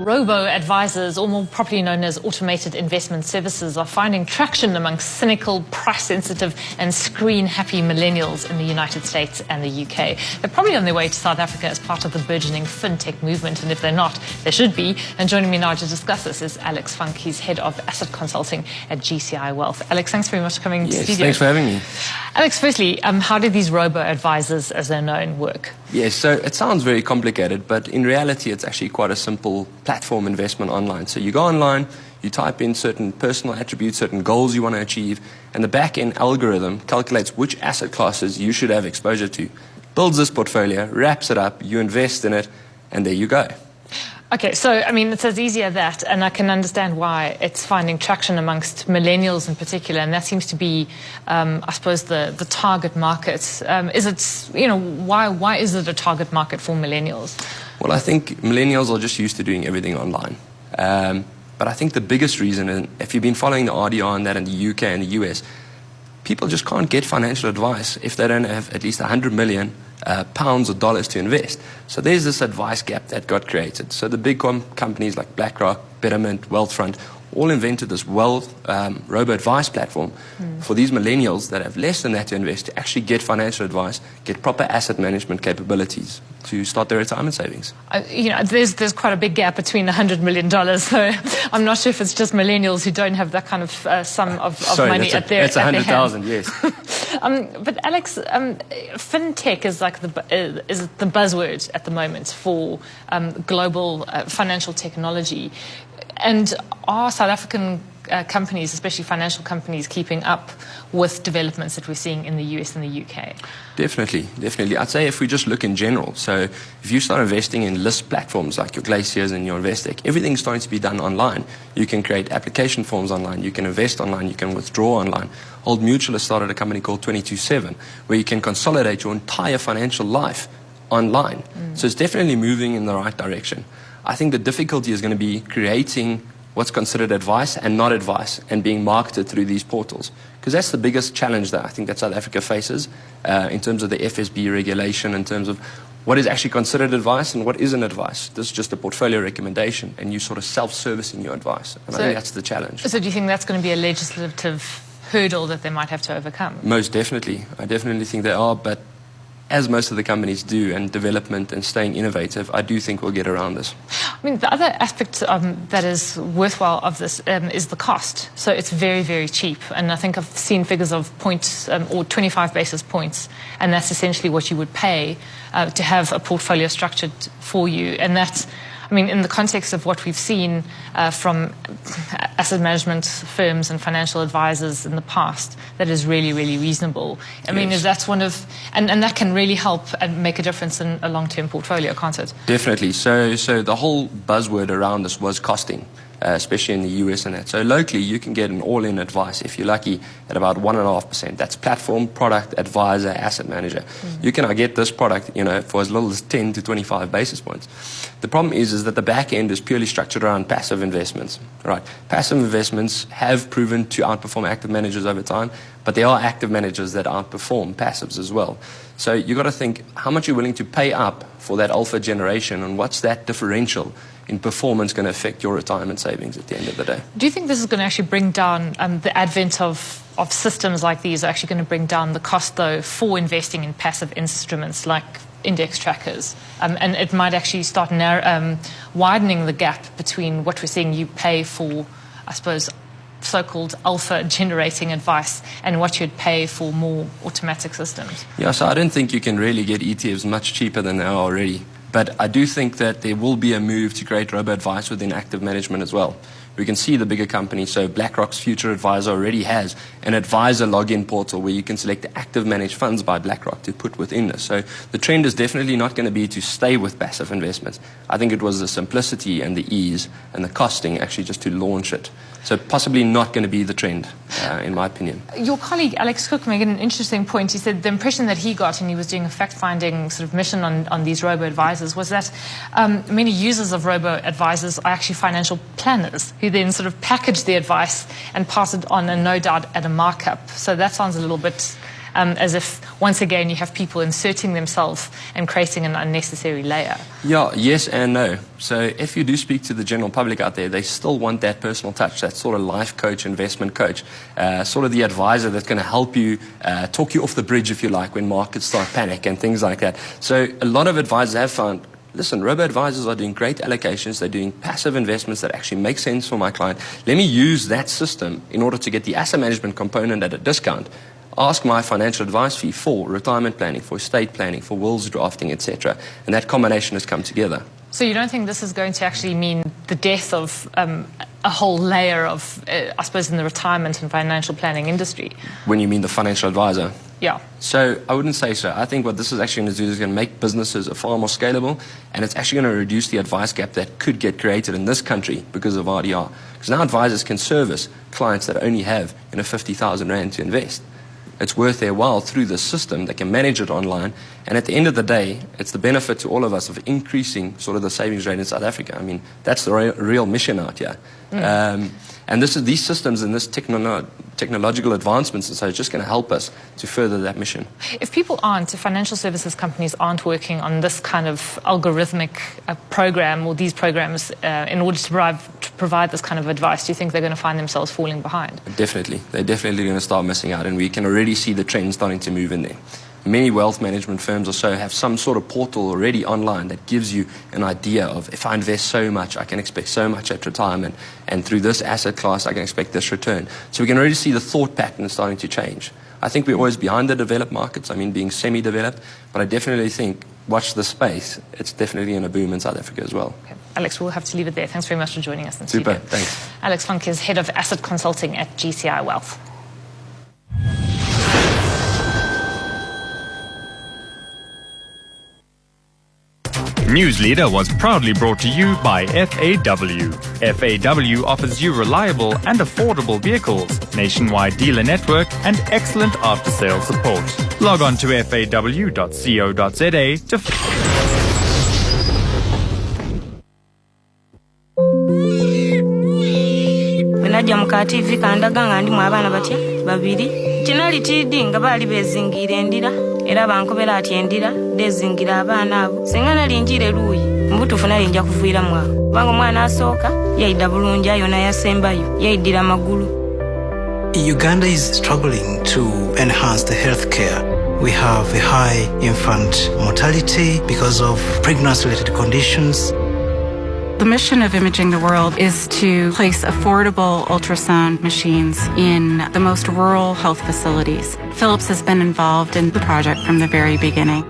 Robo-advisors, or more properly known as automated investment services, are finding traction amongst cynical, price-sensitive and screen-happy millennials in the United States and the UK. They're probably on their way to South Africa as part of the burgeoning fintech movement, and if they're not, they should be. And joining me now to discuss this is Alex Funk. He's head of asset consulting at GCI Wealth. Alex, thanks very much for coming to the studio. Thanks for having me. Alex, firstly, how do these robo-advisors, as they're known, work? Yes, so it sounds very complicated, but in reality, it's actually quite a simple platform investment online. So you go online, you type in certain personal attributes, certain goals you want to achieve, and the back-end algorithm calculates which asset classes you should have exposure to, builds this portfolio, wraps it up, you invest in it, and there you go. Okay, so, I mean, it's as easy as that, and I can understand why it's finding traction amongst millennials in particular, and that seems to be, I suppose, the target market. Is it, why is it a target market for millennials? Well, I think millennials are just used to doing everything online. But I think the biggest reason, and if you've been following the RDR and that in the UK and the US, people just can't get financial advice if they don't have at least 100 million pounds or dollars to invest. So there's this advice gap that got created. So the big companies like BlackRock, Betterment, Wealthfront all invented this robo-advice platform for these millennials that have less than that to invest to actually get financial advice, get proper asset management capabilities to start their retirement savings. There's quite a big gap between $100 million, so I'm not sure if it's just millennials who don't have that kind of sum of money at their hand. That's 100,000, yes. But Alex, fintech is like the buzzword at the moment for global financial technology. And are South African companies, especially financial companies, keeping up with developments that we're seeing in the US and the UK? Definitely. I'd say if we just look in general, so if you start investing in list platforms like your Glaciers and your Investec, everything's starting to be done online. You can create application forms online, you can invest online, you can withdraw online. Old Mutual has started a company called 22/7, where you can consolidate your entire financial life online. So it's definitely moving in the right direction. I think the difficulty is going to be creating what's considered advice and not advice and being marketed through these portals. Because that's the biggest challenge that I think that South Africa faces in terms of the FSB regulation, in terms of what is actually considered advice and what isn't advice. This is just a portfolio recommendation and you sort of self-servicing your advice. And I think that's the challenge. So do you think that's going to be a legislative hurdle that they might have to overcome? Most definitely. I definitely think they are, but as most of the companies do, and development and staying innovative, I do think we'll get around this. I mean, the other aspect that is worthwhile of this is the cost. So it's very, very cheap. And I think I've seen figures of points or 25 basis points, and that's essentially what you would pay to have a portfolio structured for you. And that's, I mean, in the context of what we've seen from asset management firms and financial advisors in the past, that is really, really reasonable. I mean, is that one of, and that can really help and make a difference in a long-term portfolio, can't it? Definitely. So the whole buzzword around this was costing, especially in the US and that. So locally, you can get an all-in advice, if you're lucky, at about 1.5%. That's platform, product, advisor, asset manager. You can get this product, for as little as 10 to 25 basis points. The problem is that the back end is purely structured around passive investments, right? Passive investments have proven to outperform active managers over time, but there are active managers that outperform passives as well. So you've got to think how much you're willing to pay up for that alpha generation, and what's that differential in performance going to affect your retirement savings at the end of the day. Do you think this is going to actually bring down the advent of systems like these are actually going to bring down the cost, though, for investing in passive instruments like index trackers? And it might actually start widening the gap between what we're seeing you pay for, I suppose, so-called alpha generating advice and what you'd pay for more automatic systems. Yeah, so I don't think you can really get ETFs much cheaper than they are already. But I do think that there will be a move to create robo-advice within active management as well. We can see the bigger companies, so BlackRock's Future Advisor already has an advisor login portal where you can select the active managed funds by BlackRock to put within this. So the trend is definitely not going to be to stay with passive investments. I think it was the simplicity and the ease and the costing actually just to launch it. So possibly not going to be the trend, in my opinion. Your colleague Alex Cook made an interesting point. He said the impression that he got, and he was doing a fact-finding sort of mission on these robo-advisors, was that many users of robo-advisors are actually financial planners who then sort of package the advice and pass it on, and no doubt at a markup. So that sounds a little bit as if, once again, you have people inserting themselves and creating an unnecessary layer. Yeah, yes and no. So if you do speak to the general public out there, they still want that personal touch, that sort of life coach, investment coach, sort of the advisor that's going to help you, talk you off the bridge, if you like, when markets start panic and things like that. So a lot of advisors have found, listen, robo-advisors are doing great allocations. They're doing passive investments that actually make sense for my client. Let me use that system in order to get the asset management component at a discount. Ask my financial advice fee for retirement planning, for estate planning, for wills drafting, etc. And that combination has come together. So you don't think this is going to actually mean the death of a whole layer of, I suppose, in the retirement and financial planning industry? When you mean the financial advisor? Yeah. So I wouldn't say so. I think what this is actually going to do is going to make businesses far more scalable, and it's actually going to reduce the advice gap that could get created in this country because of RDR. Because now advisors can service clients that only have 50,000 Rand to invest. It's worth their while through the system. They can manage it online. And at the end of the day, it's the benefit to all of us of increasing sort of the savings rate in South Africa. I mean, that's the real mission out here. And these systems and this technological advancements, and so it's just going to help us to further that mission. If financial services companies aren't working on this kind of algorithmic program or these programs in order to provide this kind of advice, do you think they're going to find themselves falling behind? Definitely. They're definitely going to start missing out, and we can already see the trend starting to move in there. Many wealth management firms or so have some sort of portal already online that gives you an idea of, if I invest so much, I can expect so much at retirement, and through this asset class, I can expect this return. So we can already see the thought pattern starting to change. I think we're always behind the developed markets, being semi-developed, but I definitely think, watch the space, it's definitely going to boom in South Africa as well. Okay. Alex, we'll have to leave it there. Thanks very much for joining us in Super, studio. thanks. Alex Funk is Head of Asset Consulting at GCI Wealth. News Leader was proudly brought to you by FAW. FAW offers you reliable and affordable vehicles, nationwide dealer network, and excellent after-sales support. Log on to faw.co.za to Najja muka TV kandaga nga ndi mu abaana batya babiri kinali tiddi nga baali bezingira endira era bankobera ati endira dezingira abaana abo singa nali njire luuyi mbutufu nali nja kuvuira mwa bango mwana asooka yayidda bulungi yona yasembayo yayiddira magulu. Uganda is struggling to enhance the healthcare. We have a high infant mortality because of pregnancy-related conditions. The mission of Imaging the World is to place affordable ultrasound machines in the most rural health facilities. Philips has been involved in the project from the very beginning.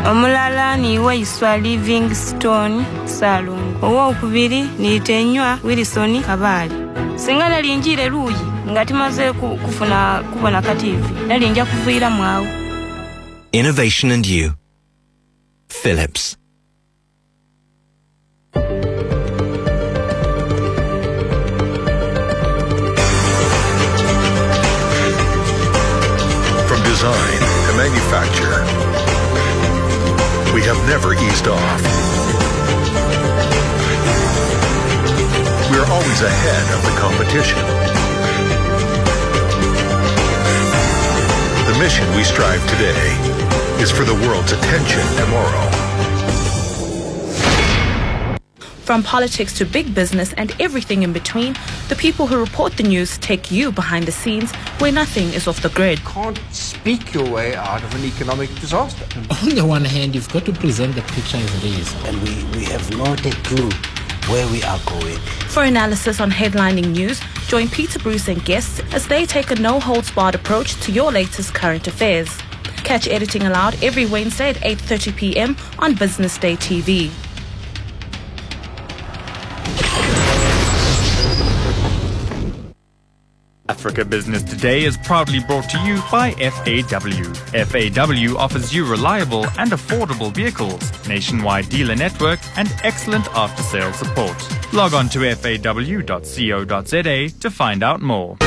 Omulala niwe Iswa Livingstone Salungu. Owokubiri nitenywa Wilson Kabali. Singa nali njire luuyi nga timaze kubona kativi nali nja kuvuira mwawo. Innovation and you. Philips. Design to manufacture, we have never eased off. We are always ahead of the competition. The mission we strive today is for the world's attention tomorrow. From politics to big business and everything in between, the people who report the news take you behind the scenes where nothing is off the grid. You can't speak your way out of an economic disaster. On the one hand, you've got to present the picture as it is. And we have not a clue where we are going. For analysis on headlining news, join Peter Bruce and guests as they take a no-holds-barred approach to your latest current affairs. Catch Editing Aloud every Wednesday at 8:30 p.m. on Business Day TV. Africa Business Today is proudly brought to you by FAW. FAW offers you reliable and affordable vehicles, nationwide dealer network, and excellent after-sales support. Log on to faw.co.za to find out more.